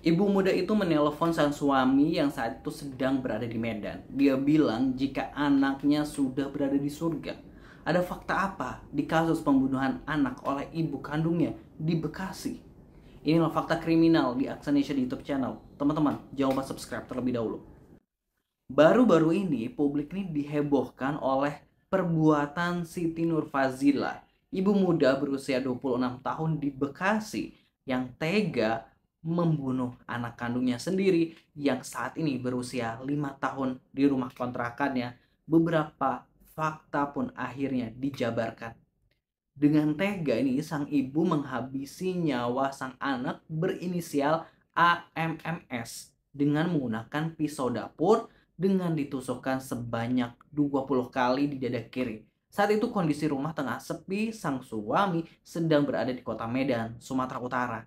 Ibu muda itu menelpon sang suami yang saat itu sedang berada di Medan. Dia bilang jika anaknya sudah berada di surga. Ada fakta apa di kasus pembunuhan anak oleh ibu kandungnya di Bekasi? Inilah fakta kriminal di Aksanation YouTube channel. Teman-teman, jangan lupa subscribe terlebih dahulu. Baru-baru ini publik ini dihebohkan oleh perbuatan Siti Nurfazila, ibu muda berusia 26 tahun di Bekasi yang tega membunuh anak kandungnya sendiri yang saat ini berusia 5 tahun di rumah kontrakannya. Beberapa fakta pun akhirnya dijabarkan. Dengan tega ini sang ibu menghabisi nyawa sang anak berinisial AMMS dengan menggunakan pisau dapur dengan ditusukkan sebanyak 20 kali di dada kiri. Saat itu kondisi rumah tengah sepi, sang suami sedang berada di kota Medan, Sumatera Utara.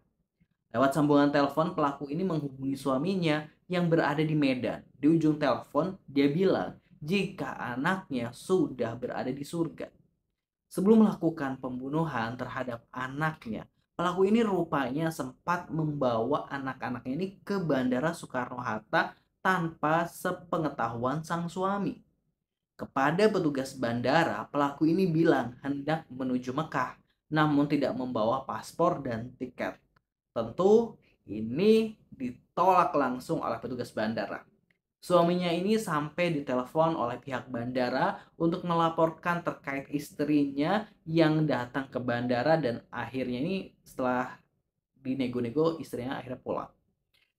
Lewat sambungan telepon, pelaku ini menghubungi suaminya yang berada di Medan. Di ujung telepon, dia bilang jika anaknya sudah berada di surga. Sebelum melakukan pembunuhan terhadap anaknya, pelaku ini rupanya sempat membawa anak-anaknya ini ke Bandara Soekarno-Hatta tanpa sepengetahuan sang suami. Kepada petugas bandara, pelaku ini bilang hendak menuju Mekah, namun tidak membawa paspor dan tiket. Tentu ini ditolak langsung oleh petugas bandara. Suaminya ini sampai ditelepon oleh pihak bandara untuk melaporkan terkait istrinya yang datang ke bandara, dan akhirnya ini setelah dinego-nego istrinya akhirnya pulang.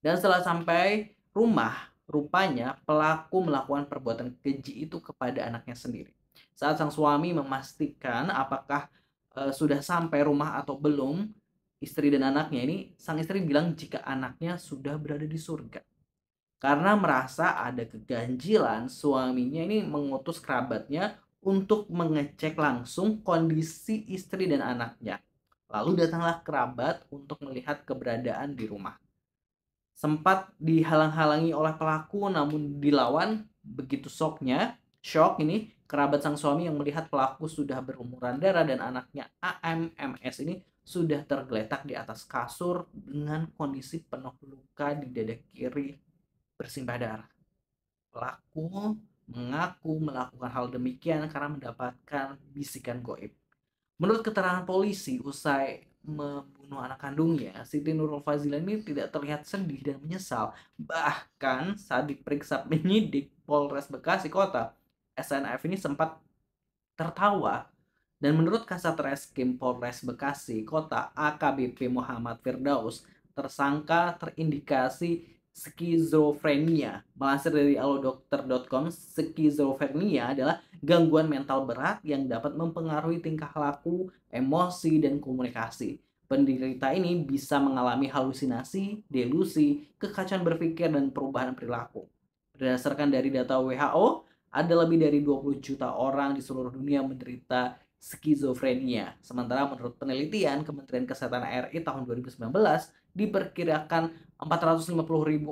Dan setelah sampai rumah, rupanya pelaku melakukan perbuatan keji itu kepada anaknya sendiri. Saat sang suami memastikan apakah sudah sampai rumah atau belum, istri dan anaknya ini, sang istri bilang jika anaknya sudah berada di surga. Karena merasa ada keganjilan, suaminya ini mengutus kerabatnya untuk mengecek langsung kondisi istri dan anaknya. Lalu datanglah kerabat untuk melihat keberadaan di rumah. Sempat dihalang-halangi oleh pelaku namun dilawan. Begitu shock ini kerabat sang suami yang melihat pelaku sudah berumuran darah dan anaknya AMMS ini sudah tergeletak di atas kasur dengan kondisi penuh luka di dada kiri bersimbah darah. Pelaku mengaku melakukan hal demikian karena mendapatkan bisikan goib. Menurut keterangan polisi, usai membunuh anak kandungnya, Siti Nurul Fazila ini tidak terlihat sedih dan menyesal. Bahkan saat diperiksa penyidik Polres Bekasi Kota, SNF ini sempat tertawa. Dan menurut Kasat Reskrim Polres Bekasi Kota AKBP Muhammad Firdaus, tersangka terindikasi skizofrenia. Melansir dari alodokter.com, skizofrenia adalah gangguan mental berat yang dapat mempengaruhi tingkah laku, emosi, dan komunikasi. Penderita ini bisa mengalami halusinasi, delusi, kekacauan berpikir, dan perubahan perilaku. Berdasarkan dari data WHO, ada lebih dari 20 juta orang di seluruh dunia menderita skizofrenia. Sementara menurut penelitian Kementerian Kesehatan RI tahun 2019, diperkirakan 450.000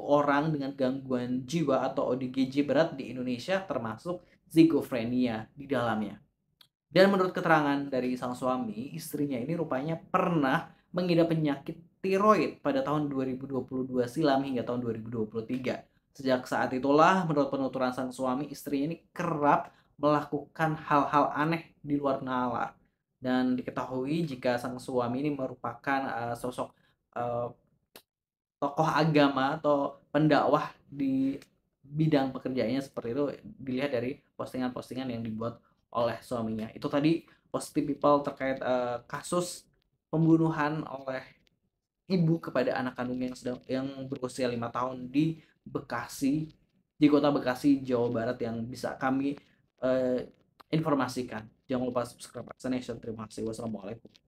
orang dengan gangguan jiwa atau ODGJ berat di Indonesia, termasuk skizofrenia di dalamnya. Dan menurut keterangan dari sang suami, istrinya ini rupanya pernah mengidap penyakit tiroid pada tahun 2022 silam hingga tahun 2023. Sejak saat itulah, menurut penuturan sang suami, istrinya ini kerap melakukan hal-hal aneh di luar nalar. Dan diketahui jika sang suami ini merupakan sosok uh, tokoh agama atau pendakwah di bidang pekerjaannya, seperti itu dilihat dari postingan-postingan yang dibuat oleh suaminya. Itu tadi positive people terkait kasus pembunuhan oleh ibu kepada anak kandungnya yang berusia 5 tahun di Bekasi, di kota Bekasi, Jawa Barat, yang bisa kami informasikan. Jangan lupa subscribe Nation. Terima kasih. Wassalamualaikum.